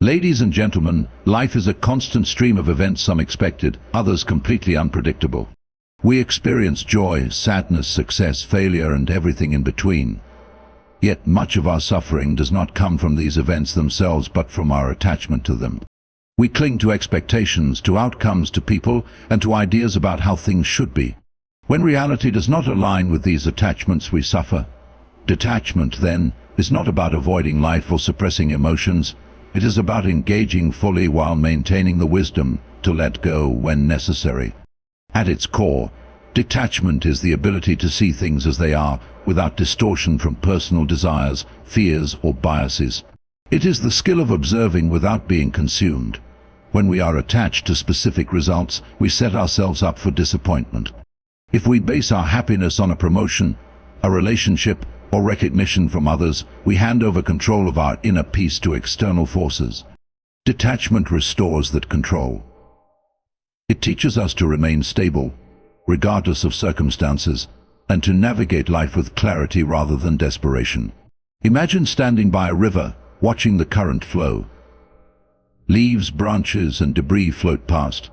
Ladies and gentlemen, life is a constant stream of events, some expected, others completely unpredictable. We experience joy, sadness, success, failure, and everything in between. Yet much of our suffering does not come from these events themselves, but from our attachment to them. We cling to expectations, to outcomes, to people, and to ideas about how things should be. When reality does not align with these attachments, we suffer. Detachment, then, is not about avoiding life or suppressing emotions. It is about engaging fully while maintaining the wisdom to let go when necessary. At its core, detachment is the ability to see things as they are, without distortion from personal desires, fears, or biases. It is the skill of observing without being consumed. When we are attached to specific results, we set ourselves up for disappointment. If we base our happiness on a promotion, a relationship, or recognition from others, we hand over control of our inner peace to external forces. Detachment restores that control. It teaches us to remain stable, regardless of circumstances, and to navigate life with clarity rather than desperation. Imagine standing by a river, watching the current flow. Leaves, branches, and debris float past.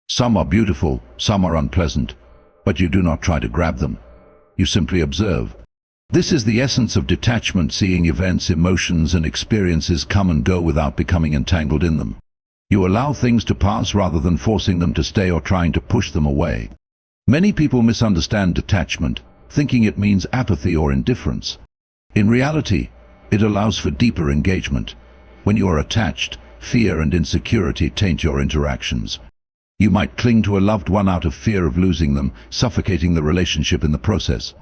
Some are beautiful, some are unpleasant, but you do not try to grab them. You simply observe. This is the essence of detachment, seeing events, emotions, and experiences come and go without becoming entangled in them. You allow things to pass rather than forcing them to stay or trying to push them away. Many people misunderstand detachment, thinking it means apathy or indifference. In reality, it allows for deeper engagement. When you are attached, fear and insecurity taint your interactions. You might cling to a loved one out of fear of losing them, suffocating the relationship in the process.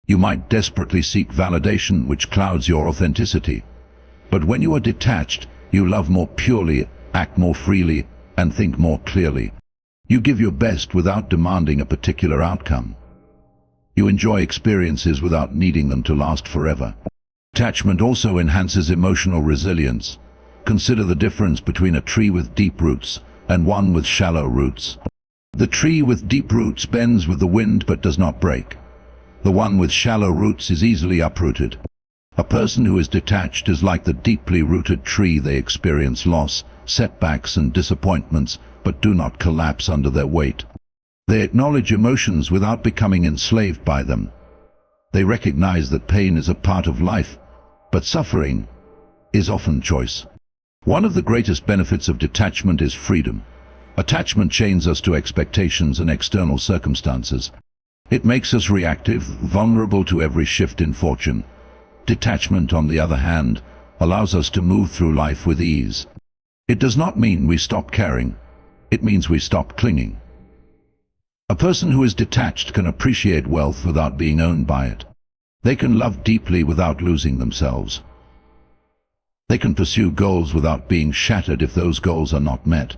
You might desperately seek validation, which clouds your authenticity. But when you are detached, you love more purely, act more freely, and think more clearly. You give your best without demanding a particular outcome. You enjoy experiences without needing them to last forever. Detachment also enhances emotional resilience. Consider the difference between a tree with deep roots and one with shallow roots. The tree with deep roots bends with the wind but does not break. The one with shallow roots is easily uprooted. A person who is detached is like the deeply rooted tree. They experience loss, setbacks, and disappointments, but do not collapse under their weight. They acknowledge emotions without becoming enslaved by them. They recognize that pain is a part of life, but suffering is often choice. One of the greatest benefits of detachment is freedom. Attachment chains us to expectations and external circumstances. It makes us reactive, vulnerable to every shift in fortune. Detachment, on the other hand, allows us to move through life with ease. It does not mean we stop caring. It means we stop clinging. A person who is detached can appreciate wealth without being owned by it. They can love deeply without losing themselves. They can pursue goals without being shattered if those goals are not met.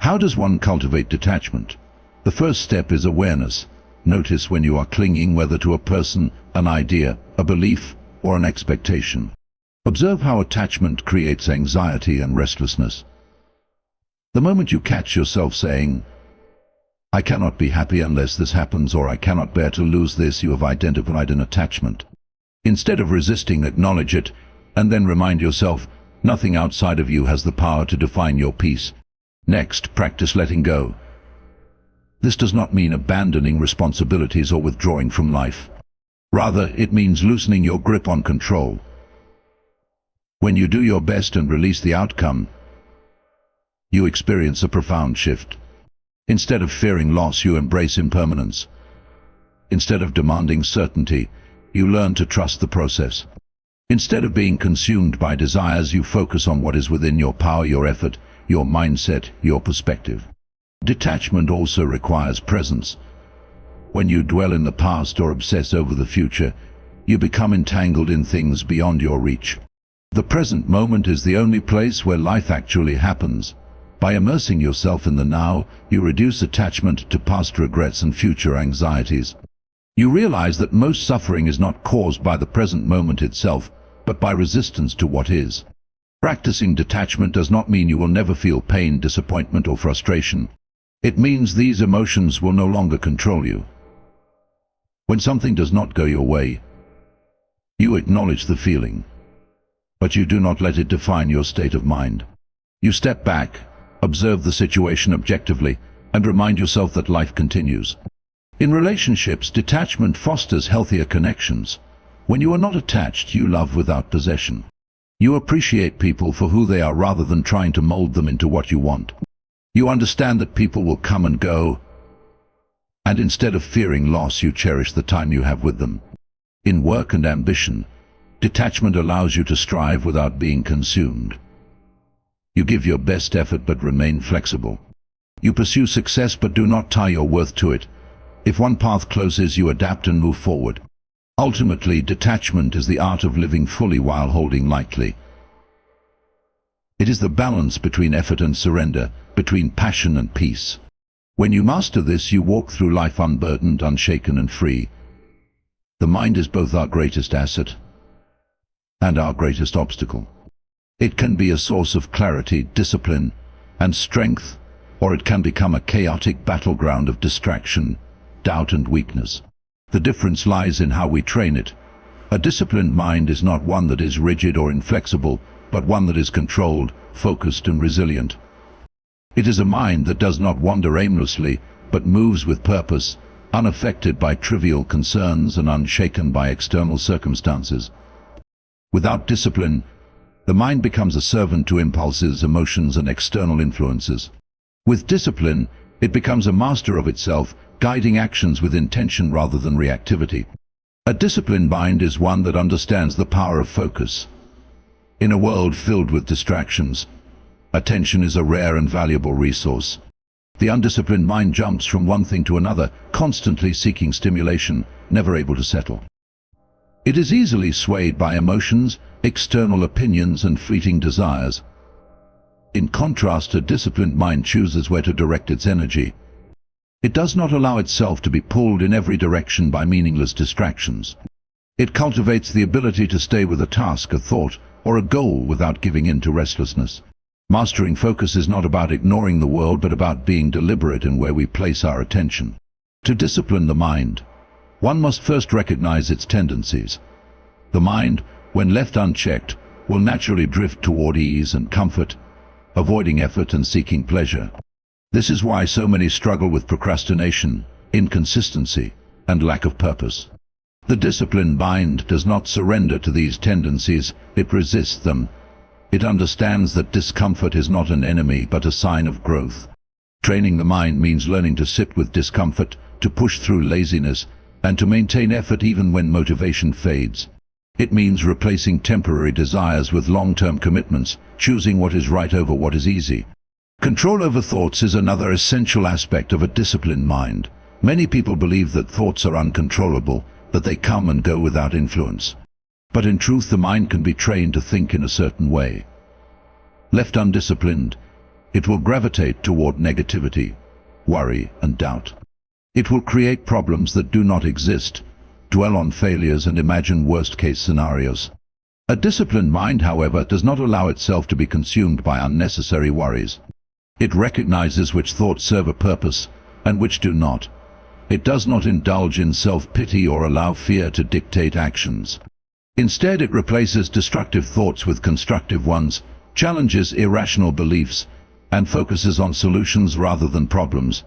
How does one cultivate detachment? The first step is awareness. Notice when you are clinging, whether to a person, an idea, a belief, or an expectation. Observe how attachment creates anxiety and restlessness. The moment you catch yourself saying, "I cannot be happy unless this happens," or "I cannot bear to lose this," you have identified an attachment. Instead of resisting, acknowledge it, and then remind yourself, nothing outside of you has the power to define your peace. Next, practice letting go. This does not mean abandoning responsibilities or withdrawing from life. Rather, it means loosening your grip on control. When you do your best and release the outcome, you experience a profound shift. Instead of fearing loss, you embrace impermanence. Instead of demanding certainty, you learn to trust the process. Instead of being consumed by desires, you focus on what is within your power, your effort, your mindset, your perspective. Detachment also requires presence. When you dwell in the past or obsess over the future, you become entangled in things beyond your reach. The present moment is the only place where life actually happens. By immersing yourself in the now, you reduce attachment to past regrets and future anxieties. You realize that most suffering is not caused by the present moment itself, but by resistance to what is. Practicing detachment does not mean you will never feel pain, disappointment, or frustration. It means these emotions will no longer control you. When something does not go your way, you acknowledge the feeling, but you do not let it define your state of mind. You step back, observe the situation objectively, and remind yourself that life continues. In relationships, detachment fosters healthier connections. When you are not attached, you love without possession. You appreciate people for who they are rather than trying to mold them into what you want. You understand that people will come and go, and instead of fearing loss, you cherish the time you have with them. In work and ambition, detachment allows you to strive without being consumed. You give your best effort but remain flexible. You pursue success but do not tie your worth to it. If one path closes, you adapt and move forward. Ultimately, detachment is the art of living fully while holding lightly. It is the balance between effort and surrender, between passion and peace. When you master this, you walk through life unburdened, unshaken and free. The mind is both our greatest asset and our greatest obstacle. It can be a source of clarity, discipline, and strength, or it can become a chaotic battleground of distraction, doubt and weakness. The difference lies in how we train it. A disciplined mind is not one that is rigid or inflexible, but one that is controlled, focused and resilient. It is a mind that does not wander aimlessly, but moves with purpose, unaffected by trivial concerns and unshaken by external circumstances. Without discipline, the mind becomes a servant to impulses, emotions and external influences. With discipline, it becomes a master of itself, guiding actions with intention rather than reactivity. A disciplined mind is one that understands the power of focus. In a world filled with distractions, attention is a rare and valuable resource. The undisciplined mind jumps from one thing to another, constantly seeking stimulation, never able to settle. It is easily swayed by emotions, external opinions and fleeting desires. In contrast, a disciplined mind chooses where to direct its energy. It does not allow itself to be pulled in every direction by meaningless distractions. It cultivates the ability to stay with a task, a thought, or a goal without giving in to restlessness. Mastering focus is not about ignoring the world, but about being deliberate in where we place our attention. To discipline the mind, one must first recognize its tendencies. The mind, when left unchecked, will naturally drift toward ease and comfort, avoiding effort and seeking pleasure. This is why so many struggle with procrastination, inconsistency, and lack of purpose. The disciplined mind does not surrender to these tendencies, it resists them. It understands that discomfort is not an enemy but a sign of growth. Training the mind means learning to sit with discomfort, to push through laziness, and to maintain effort even when motivation fades. It means replacing temporary desires with long-term commitments, choosing what is right over what is easy. Control over thoughts is another essential aspect of a disciplined mind. Many people believe that thoughts are uncontrollable, that they come and go without influence. But in truth, the mind can be trained to think in a certain way. Left undisciplined, it will gravitate toward negativity, worry, and doubt. It will create problems that do not exist, dwell on failures, and imagine worst-case scenarios. A disciplined mind, however, does not allow itself to be consumed by unnecessary worries. It recognizes which thoughts serve a purpose and which do not. It does not indulge in self-pity or allow fear to dictate actions. Instead, it replaces destructive thoughts with constructive ones, challenges irrational beliefs, and focuses on solutions rather than problems.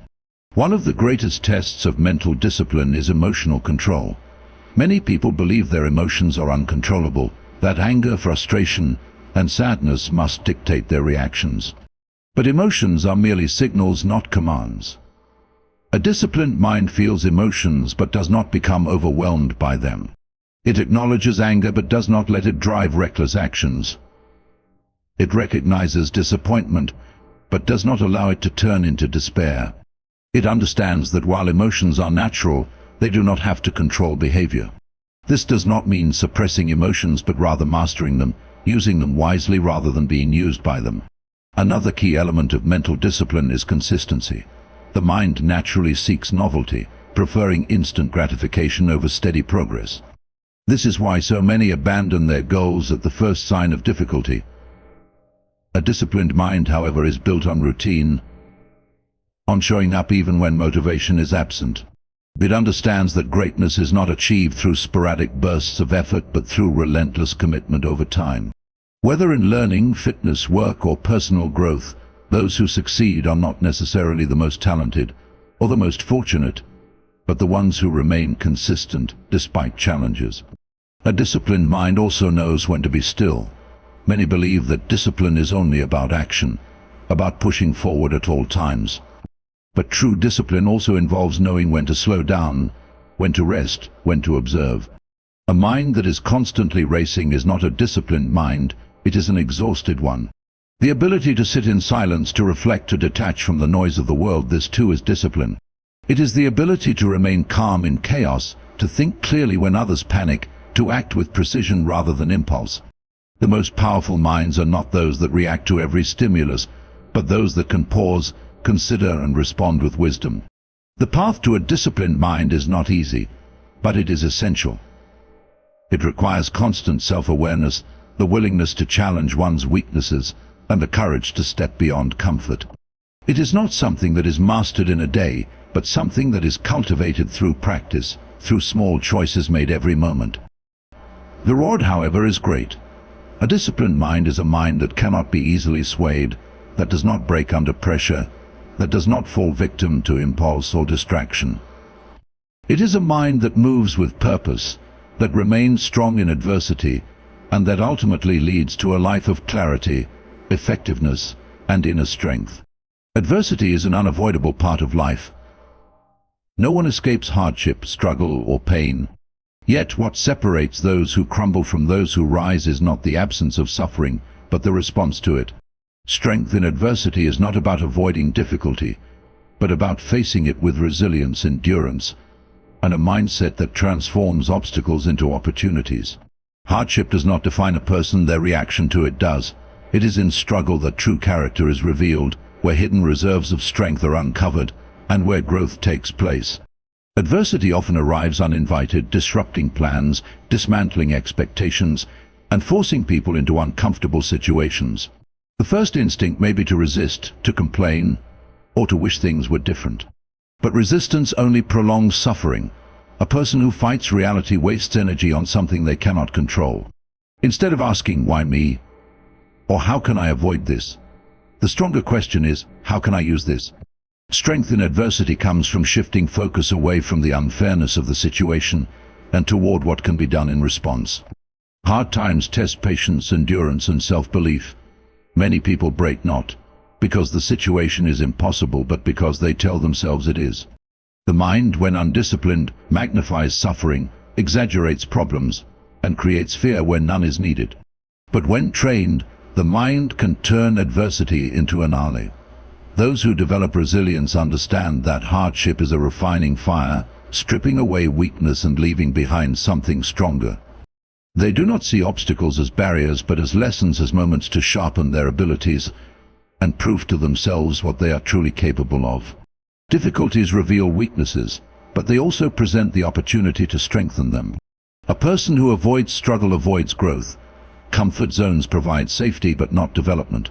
One of the greatest tests of mental discipline is emotional control. Many people believe their emotions are uncontrollable, that anger, frustration, and sadness must dictate their reactions. But emotions are merely signals, not commands. A disciplined mind feels emotions but does not become overwhelmed by them. It acknowledges anger but does not let it drive reckless actions. It recognizes disappointment but does not allow it to turn into despair. It understands that while emotions are natural, they do not have to control behavior. This does not mean suppressing emotions but rather mastering them, using them wisely rather than being used by them. Another key element of mental discipline is consistency. The mind naturally seeks novelty, preferring instant gratification over steady progress. This is why so many abandon their goals at the first sign of difficulty. A disciplined mind, however, is built on routine, on showing up even when motivation is absent. It understands that greatness is not achieved through sporadic bursts of effort but through relentless commitment over time. Whether in learning, fitness, work, or personal growth, those who succeed are not necessarily the most talented or the most fortunate, but the ones who remain consistent despite challenges. A disciplined mind also knows when to be still. Many believe that discipline is only about action, about pushing forward at all times. But true discipline also involves knowing when to slow down, when to rest, when to observe. A mind that is constantly racing is not a disciplined mind, it is an exhausted one. The ability to sit in silence, to reflect, to detach from the noise of the world, this too is discipline. It is the ability to remain calm in chaos, to think clearly when others panic, to act with precision rather than impulse. The most powerful minds are not those that react to every stimulus, but those that can pause, consider, and respond with wisdom. The path to a disciplined mind is not easy, but it is essential. It requires constant self-awareness, the willingness to challenge one's weaknesses, and the courage to step beyond comfort. It is not something that is mastered in a day, but something that is cultivated through practice, through small choices made every moment. The reward, however, is great. A disciplined mind is a mind that cannot be easily swayed, that does not break under pressure, that does not fall victim to impulse or distraction. It is a mind that moves with purpose, that remains strong in adversity, and that ultimately leads to a life of clarity, effectiveness, and inner strength. Adversity is an unavoidable part of life. No one escapes hardship, struggle, or pain. Yet what separates those who crumble from those who rise is not the absence of suffering, but the response to it. Strength in adversity is not about avoiding difficulty, but about facing it with resilience, endurance, and a mindset that transforms obstacles into opportunities. Hardship does not define a person, their reaction to it does. It is in struggle that true character is revealed, where hidden reserves of strength are uncovered, and where growth takes place. Adversity often arrives uninvited, disrupting plans, dismantling expectations, and forcing people into uncomfortable situations. The first instinct may be to resist, to complain, or to wish things were different. But resistance only prolongs suffering. A person who fights reality wastes energy on something they cannot control. Instead of asking, "Why me?" or "How can I avoid this?" the stronger question is, "How can I use this?" Strength in adversity comes from shifting focus away from the unfairness of the situation and toward what can be done in response. Hard times test patience, endurance, and self-belief. Many people break not because the situation is impossible, but because they tell themselves it is. The mind, when undisciplined, magnifies suffering, exaggerates problems, and creates fear where none is needed. But when trained, the mind can turn adversity into an ally. Those who develop resilience understand that hardship is a refining fire, stripping away weakness and leaving behind something stronger. They do not see obstacles as barriers, but as lessons, as moments to sharpen their abilities and prove to themselves what they are truly capable of. Difficulties reveal weaknesses, but they also present the opportunity to strengthen them. A person who avoids struggle avoids growth. Comfort zones provide safety but not development.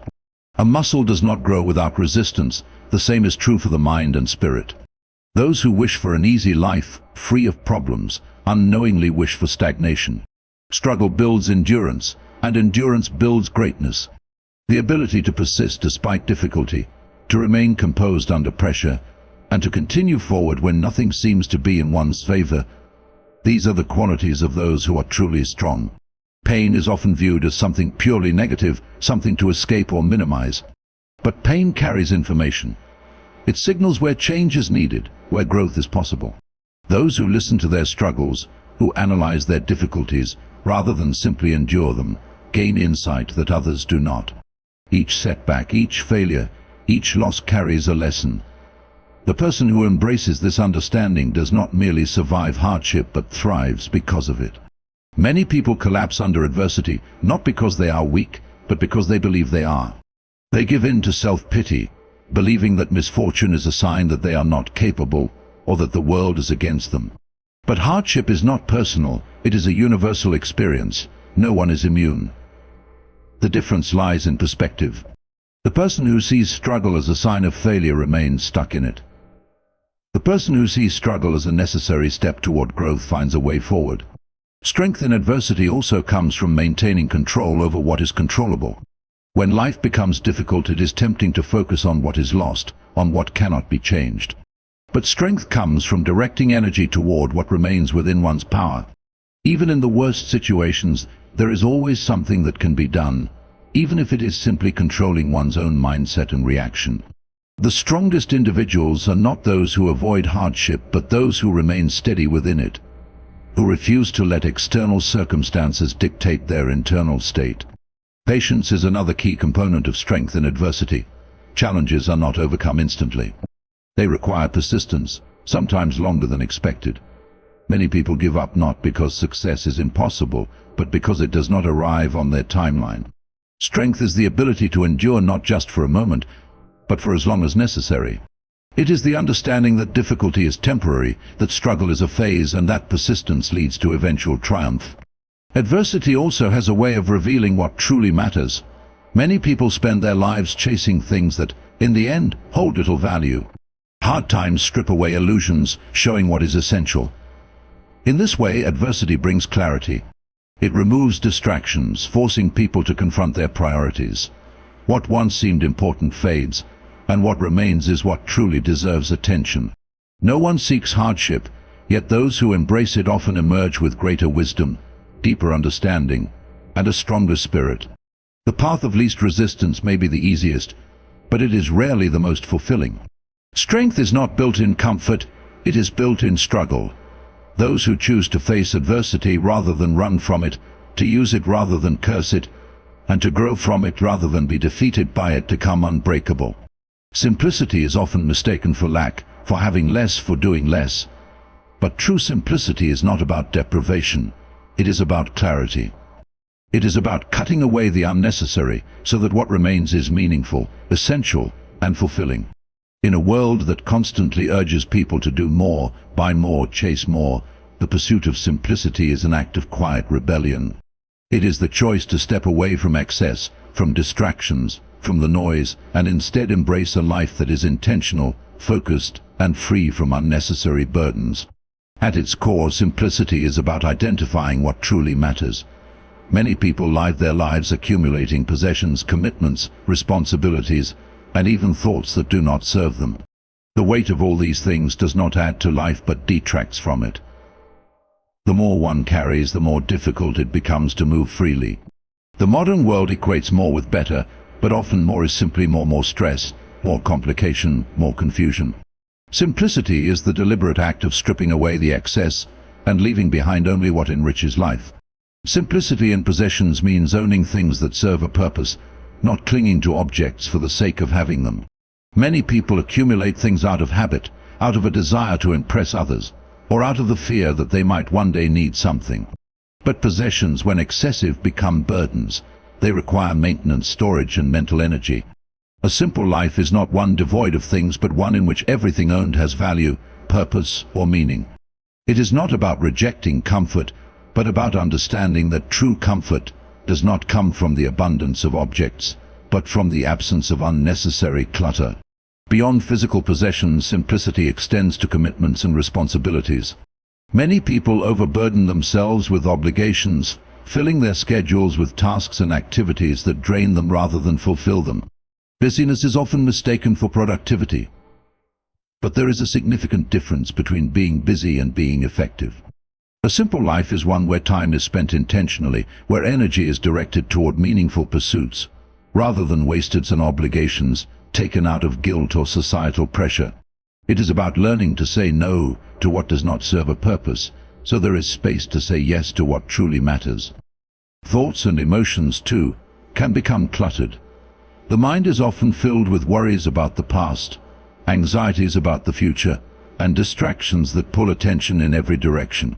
A muscle does not grow without resistance. The same is true for the mind and spirit. Those who wish for an easy life, free of problems, unknowingly wish for stagnation. Struggle builds endurance, and endurance builds greatness. The ability to persist despite difficulty, to remain composed under pressure, and to continue forward when nothing seems to be in one's favor. These are the qualities of those who are truly strong. Pain is often viewed as something purely negative, something to escape or minimize. But pain carries information. It signals where change is needed, where growth is possible. Those who listen to their struggles, who analyze their difficulties, rather than simply endure them, gain insight that others do not. Each setback, each failure, each loss carries a lesson. The person who embraces this understanding does not merely survive hardship but thrives because of it. Many people collapse under adversity, not because they are weak, but because they believe they are. They give in to self-pity, believing that misfortune is a sign that they are not capable or that the world is against them. But hardship is not personal, it is a universal experience. No one is immune. The difference lies in perspective. The person who sees struggle as a sign of failure remains stuck in it. The person who sees struggle as a necessary step toward growth finds a way forward. Strength in adversity also comes from maintaining control over what is controllable. When life becomes difficult, it is tempting to focus on what is lost, on what cannot be changed. But strength comes from directing energy toward what remains within one's power. Even in the worst situations, there is always something that can be done, even if it is simply controlling one's own mindset and reaction. The strongest individuals are not those who avoid hardship, but those who remain steady within it, who refuse to let external circumstances dictate their internal state. Patience is another key component of strength in adversity. Challenges are not overcome instantly. They require persistence, sometimes longer than expected. Many people give up not because success is impossible, but because it does not arrive on their timeline. Strength is the ability to endure not just for a moment, but for as long as necessary. It is the understanding that difficulty is temporary, that struggle is a phase, and that persistence leads to eventual triumph. Adversity also has a way of revealing what truly matters. Many people spend their lives chasing things that, in the end, hold little value. Hard times strip away illusions, showing what is essential. In this way, adversity brings clarity. It removes distractions, forcing people to confront their priorities. What once seemed important fades, and what remains is what truly deserves attention. No one seeks hardship, yet those who embrace it often emerge with greater wisdom, deeper understanding, and a stronger spirit. The path of least resistance may be the easiest, but it is rarely the most fulfilling. Strength is not built in comfort, it is built in struggle. Those who choose to face adversity rather than run from it, to use it rather than curse it, and to grow from it rather than be defeated by it, become unbreakable. Simplicity is often mistaken for lack, for having less, for doing less. But true simplicity is not about deprivation. It is about clarity. It is about cutting away the unnecessary so that what remains is meaningful, essential, and fulfilling. In a world that constantly urges people to do more, buy more, chase more, the pursuit of simplicity is an act of quiet rebellion. It is the choice to step away from excess, from distractions, from the noise, and instead embrace a life that is intentional, focused, and free from unnecessary burdens. At its core, simplicity is about identifying what truly matters. Many people live their lives accumulating possessions, commitments, responsibilities, and even thoughts that do not serve them. The weight of all these things does not add to life but detracts from it. The more one carries, the more difficult it becomes to move freely. The modern world equates more with better, but often more is simply more stress, more complication, more confusion. Simplicity is the deliberate act of stripping away the excess and leaving behind only what enriches life. Simplicity in possessions means owning things that serve a purpose, not clinging to objects for the sake of having them. Many people accumulate things out of habit, out of a desire to impress others, or out of the fear that they might one day need something. But possessions, when excessive, become burdens. They require maintenance, storage, and mental energy. A simple life is not one devoid of things, but one in which everything owned has value, purpose, or meaning. It is not about rejecting comfort, but about understanding that true comfort does not come from the abundance of objects, but from the absence of unnecessary clutter. Beyond physical possessions, simplicity extends to commitments and responsibilities. Many people overburden themselves with obligations, filling their schedules with tasks and activities that drain them rather than fulfill them. Busyness is often mistaken for productivity. But there is a significant difference between being busy and being effective. A simple life is one where time is spent intentionally, where energy is directed toward meaningful pursuits, rather than wasted on obligations taken out of guilt or societal pressure. It is about learning to say no to what does not serve a purpose, so there is space to say yes to what truly matters. Thoughts and emotions, too, can become cluttered. The mind is often filled with worries about the past, anxieties about the future, and distractions that pull attention in every direction.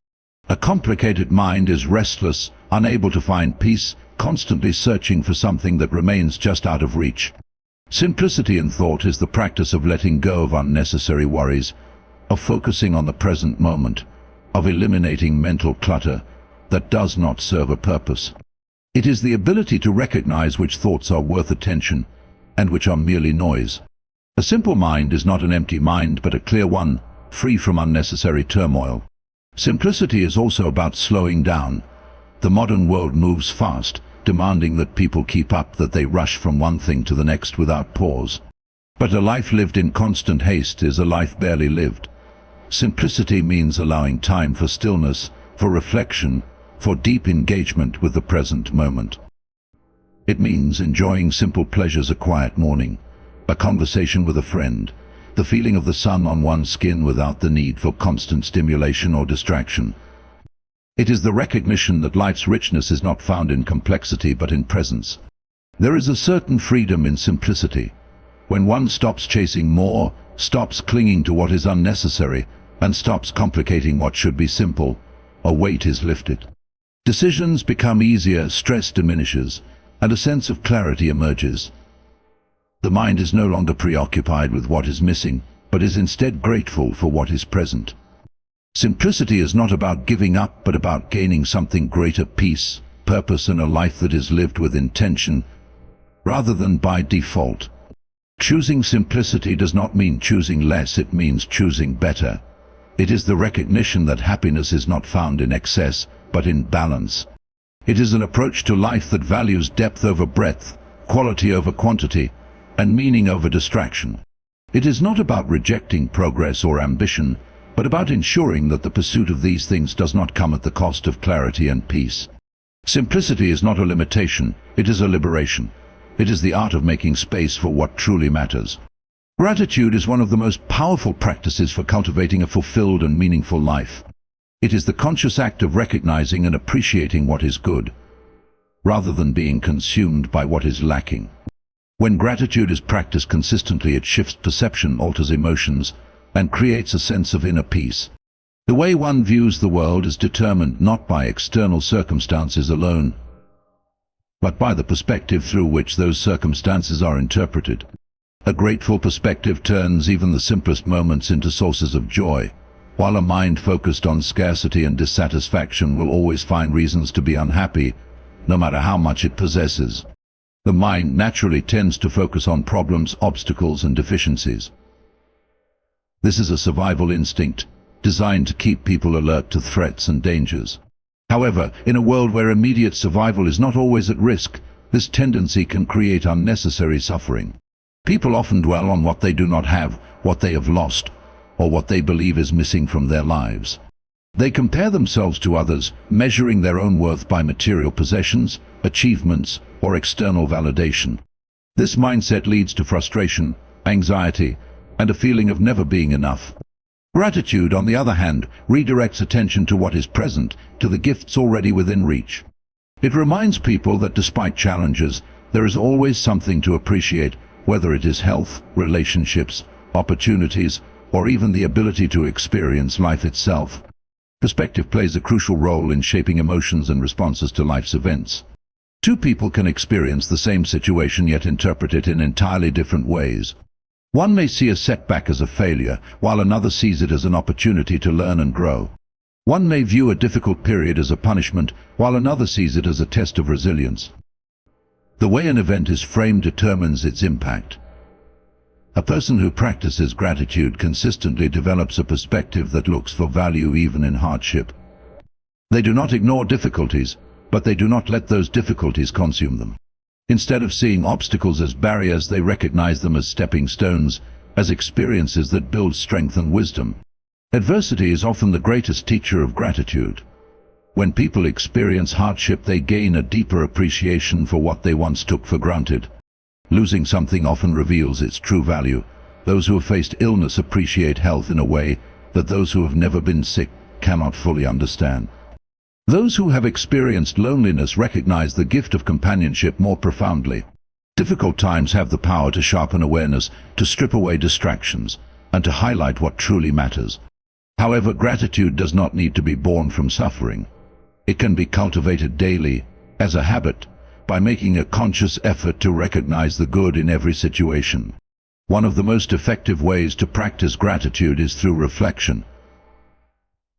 A complicated mind is restless, unable to find peace, constantly searching for something that remains just out of reach. Simplicity in thought is the practice of letting go of unnecessary worries, of focusing on the present moment, of eliminating mental clutter that does not serve a purpose. It is the ability to recognize which thoughts are worth attention and which are merely noise. A simple mind is not an empty mind but a clear one, free from unnecessary turmoil. Simplicity is also about slowing down. The modern world moves fast, demanding that people keep up, that they rush from one thing to the next without pause. But a life lived in constant haste is a life barely lived. Simplicity means allowing time for stillness, for reflection, for deep engagement with the present moment. It means enjoying simple pleasures: a quiet morning, a conversation with a friend, the feeling of the sun on one's skin without the need for constant stimulation or distraction. It is the recognition that life's richness is not found in complexity but in presence. There is a certain freedom in simplicity. When one stops chasing more, stops clinging to what is unnecessary, and stops complicating what should be simple, a weight is lifted. Decisions become easier, stress diminishes, and a sense of clarity emerges. The mind is no longer preoccupied with what is missing, but is instead grateful for what is present. Simplicity is not about giving up, but about gaining something greater: peace, purpose, and a life that is lived with intention, rather than by default. Choosing simplicity does not mean choosing less, it means choosing better. It is the recognition that happiness is not found in excess, but in balance. It is an approach to life that values depth over breadth, quality over quantity, and meaning over distraction. It is not about rejecting progress or ambition, but about ensuring that the pursuit of these things does not come at the cost of clarity and peace. Simplicity is not a limitation, it is a liberation. It is the art of making space for what truly matters. Gratitude is one of the most powerful practices for cultivating a fulfilled and meaningful life. It is the conscious act of recognizing and appreciating what is good, rather than being consumed by what is lacking. When gratitude is practiced consistently, it shifts perception, alters emotions, and creates a sense of inner peace. The way one views the world is determined not by external circumstances alone, but by the perspective through which those circumstances are interpreted. A grateful perspective turns even the simplest moments into sources of joy, while a mind focused on scarcity and dissatisfaction will always find reasons to be unhappy, no matter how much it possesses. The mind naturally tends to focus on problems, obstacles, and deficiencies. This is a survival instinct designed to keep people alert to threats and dangers. However, in a world where immediate survival is not always at risk, this tendency can create unnecessary suffering. People often dwell on what they do not have, what they have lost, or what they believe is missing from their lives. They compare themselves to others, measuring their own worth by material possessions, achievements, or external validation. This mindset leads to frustration, anxiety, and a feeling of never being enough. Gratitude, on the other hand, redirects attention to what is present, to the gifts already within reach. It reminds people that despite challenges, there is always something to appreciate, whether it is health, relationships, opportunities, or even the ability to experience life itself. Perspective plays a crucial role in shaping emotions and responses to life's events. Two people can experience the same situation yet interpret it in entirely different ways. One may see a setback as a failure, while another sees it as an opportunity to learn and grow. One may view a difficult period as a punishment, while another sees it as a test of resilience. The way an event is framed determines its impact. A person who practices gratitude consistently develops a perspective that looks for value even in hardship. They do not ignore difficulties, but they do not let those difficulties consume them. Instead of seeing obstacles as barriers, they recognize them as stepping stones, as experiences that build strength and wisdom. Adversity is often the greatest teacher of gratitude. When people experience hardship, they gain a deeper appreciation for what they once took for granted. Losing something often reveals its true value. Those who have faced illness appreciate health in a way that those who have never been sick cannot fully understand. Those who have experienced loneliness recognize the gift of companionship more profoundly. Difficult times have the power to sharpen awareness, to strip away distractions, and to highlight what truly matters. However, gratitude does not need to be born from suffering. It can be cultivated daily, as a habit, by making a conscious effort to recognize the good in every situation. One of the most effective ways to practice gratitude is through reflection.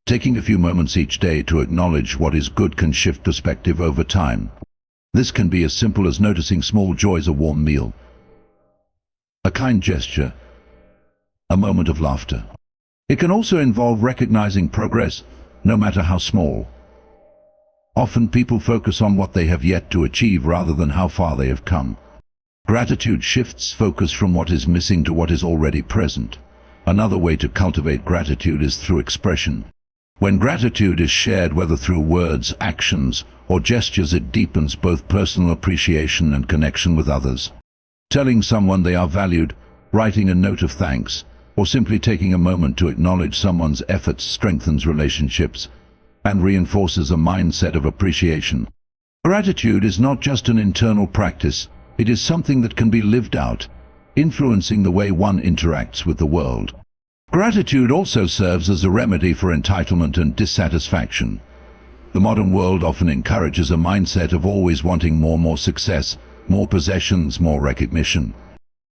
Taking a few moments each day to acknowledge what is good can shift perspective over time. This can be as simple as noticing small joys: a warm meal, a kind gesture, a moment of laughter. It can also involve recognizing progress, no matter how small. Often people focus on what they have yet to achieve rather than how far they have come. Gratitude shifts focus from what is missing to what is already present. Another way to cultivate gratitude is through expression. When gratitude is shared, whether through words, actions, or gestures, it deepens both personal appreciation and connection with others. Telling someone they are valued, writing a note of thanks, or simply taking a moment to acknowledge someone's efforts strengthens relationships and reinforces a mindset of appreciation. Gratitude is not just an internal practice, it is something that can be lived out, influencing the way one interacts with the world. Gratitude also serves as a remedy for entitlement and dissatisfaction. The modern world often encourages a mindset of always wanting more success, more possessions, more recognition.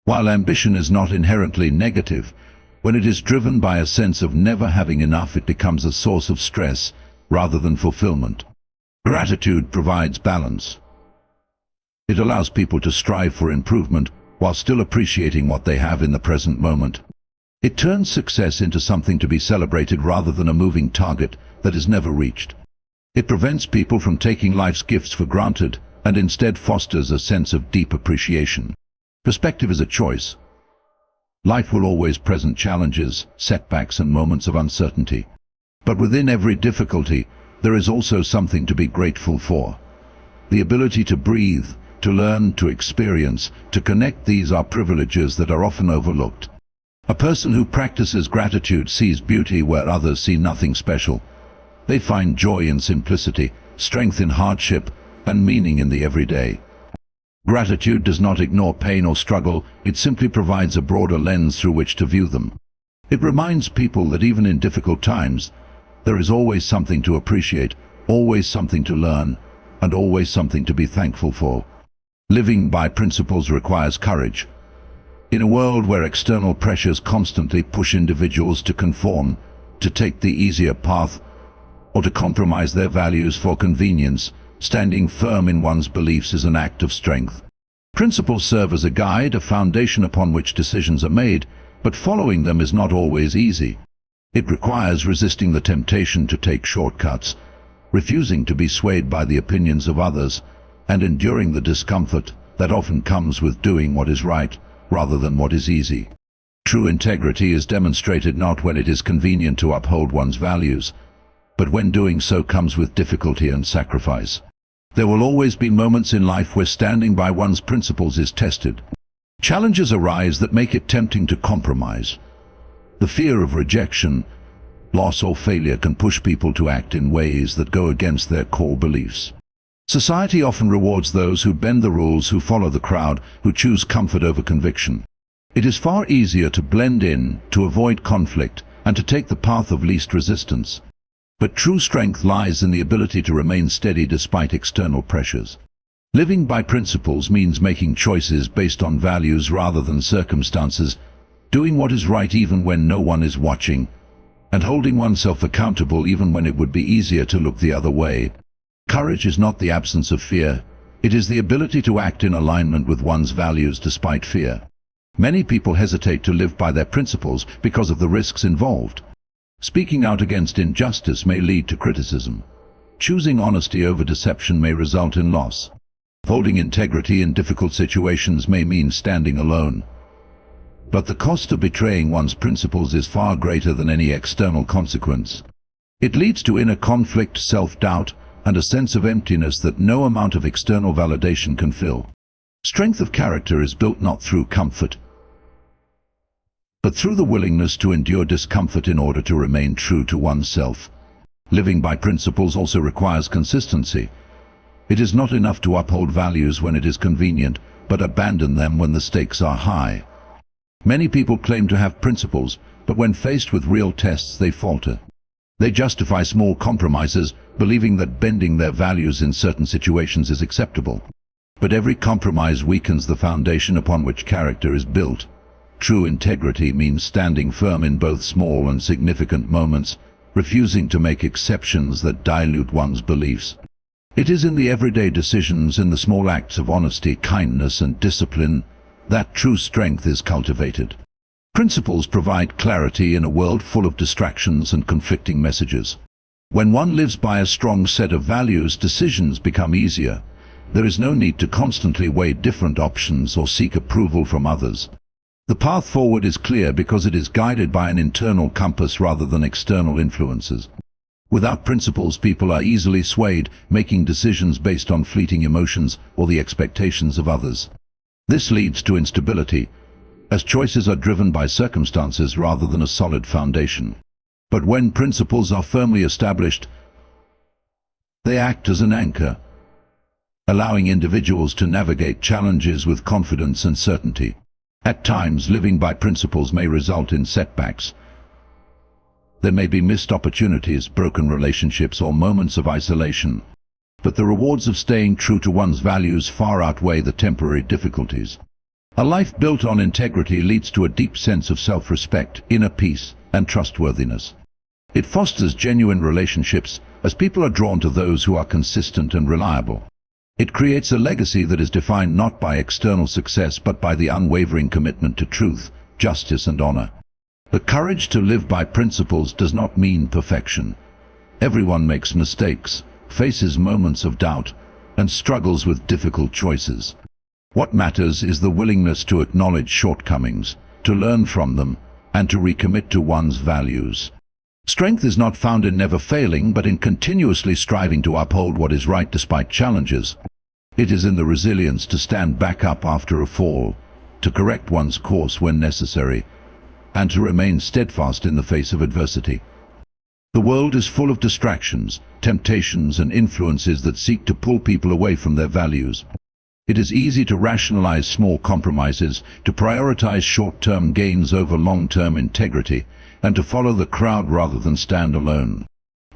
While ambition is not inherently negative, when it is driven by a sense of never having enough, it becomes a source of stress rather than fulfillment. Gratitude provides balance. It allows people to strive for improvement while still appreciating what they have in the present moment. It turns success into something to be celebrated rather than a moving target that is never reached. It prevents people from taking life's gifts for granted and instead fosters a sense of deep appreciation. Perspective is a choice. Life will always present challenges, setbacks, and moments of uncertainty. But within every difficulty, there is also something to be grateful for. The ability to breathe, to learn, to experience, to connect, these are privileges that are often overlooked. A person who practices gratitude sees beauty where others see nothing special. They find joy in simplicity, strength in hardship, and meaning in the everyday. Gratitude does not ignore pain or struggle, it simply provides a broader lens through which to view them. It reminds people that even in difficult times, there is always something to appreciate, always something to learn, and always something to be thankful for. Living by principles requires courage. In a world where external pressures constantly push individuals to conform, to take the easier path, or to compromise their values for convenience, standing firm in one's beliefs is an act of strength. Principles serve as a guide, a foundation upon which decisions are made, but following them is not always easy. It requires resisting the temptation to take shortcuts, refusing to be swayed by the opinions of others, and enduring the discomfort that often comes with doing what is right rather than what is easy. True integrity is demonstrated not when it is convenient to uphold one's values, but when doing so comes with difficulty and sacrifice. There will always be moments in life where standing by one's principles is tested. Challenges arise that make it tempting to compromise. The fear of rejection, loss, or failure can push people to act in ways that go against their core beliefs. Society often rewards those who bend the rules, who follow the crowd, who choose comfort over conviction. It is far easier to blend in, to avoid conflict, and to take the path of least resistance. But true strength lies in the ability to remain steady despite external pressures. Living by principles means making choices based on values rather than circumstances, doing what is right even when no one is watching, and holding oneself accountable even when it would be easier to look the other way. Courage is not the absence of fear, it is the ability to act in alignment with one's values despite fear. Many people hesitate to live by their principles because of the risks involved. Speaking out against injustice may lead to criticism. Choosing honesty over deception may result in loss. Holding integrity in difficult situations may mean standing alone. But the cost of betraying one's principles is far greater than any external consequence. It leads to inner conflict, self-doubt, and a sense of emptiness that no amount of external validation can fill. Strength of character is built not through comfort, but through the willingness to endure discomfort in order to remain true to oneself. Living by principles also requires consistency. It is not enough to uphold values when it is convenient, but abandon them when the stakes are high. Many people claim to have principles, but when faced with real tests they falter. They justify small compromises, believing that bending their values in certain situations is acceptable. But every compromise weakens the foundation upon which character is built. True integrity means standing firm in both small and significant moments, refusing to make exceptions that dilute one's beliefs. It is in the everyday decisions, in the small acts of honesty, kindness, and discipline, that true strength is cultivated. Principles provide clarity in a world full of distractions and conflicting messages. When one lives by a strong set of values, decisions become easier. There is no need to constantly weigh different options or seek approval from others. The path forward is clear because it is guided by an internal compass rather than external influences. Without principles, people are easily swayed, making decisions based on fleeting emotions or the expectations of others. This leads to instability, as choices are driven by circumstances rather than a solid foundation. But when principles are firmly established, they act as an anchor, allowing individuals to navigate challenges with confidence and certainty. At times, living by principles may result in setbacks. There may be missed opportunities, broken relationships, or moments of isolation. But the rewards of staying true to one's values far outweigh the temporary difficulties. A life built on integrity leads to a deep sense of self-respect, inner peace, and trustworthiness. It fosters genuine relationships, as people are drawn to those who are consistent and reliable. It creates a legacy that is defined not by external success but by the unwavering commitment to truth, justice, and honor. The courage to live by principles does not mean perfection. Everyone makes mistakes, faces moments of doubt, and struggles with difficult choices. What matters is the willingness to acknowledge shortcomings, to learn from them, and to recommit to one's values. Strength is not found in never failing, but in continuously striving to uphold what is right despite challenges. It is in the resilience to stand back up after a fall, to correct one's course when necessary, and to remain steadfast in the face of adversity. The world is full of distractions, temptations, and influences that seek to pull people away from their values. It is easy to rationalize small compromises, to prioritize short-term gains over long-term integrity, and to follow the crowd rather than stand alone.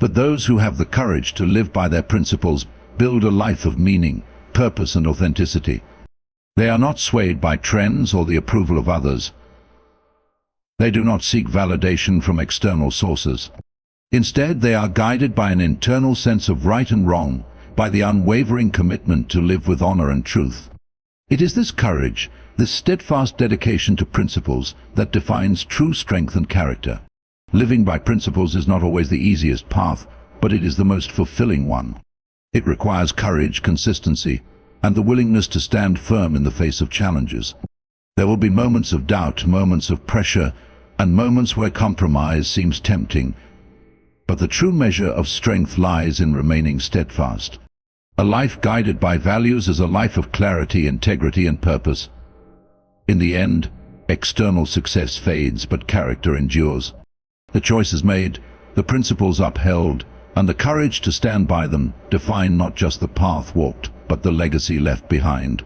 But those who have the courage to live by their principles build a life of meaning, purpose, and authenticity. They are not swayed by trends or the approval of others. They do not seek validation from external sources. Instead, they are guided by an internal sense of right and wrong, by the unwavering commitment to live with honor and truth. It is this courage, this steadfast dedication to principles, that defines true strength and character. Living by principles is not always the easiest path, but it is the most fulfilling one. It requires courage, consistency, and the willingness to stand firm in the face of challenges. There will be moments of doubt, moments of pressure, and moments where compromise seems tempting. But the true measure of strength lies in remaining steadfast. A life guided by values is a life of clarity, integrity, and purpose. In the end, external success fades, but character endures. The choices made, the principles upheld, and the courage to stand by them define not just the path walked, but the legacy left behind.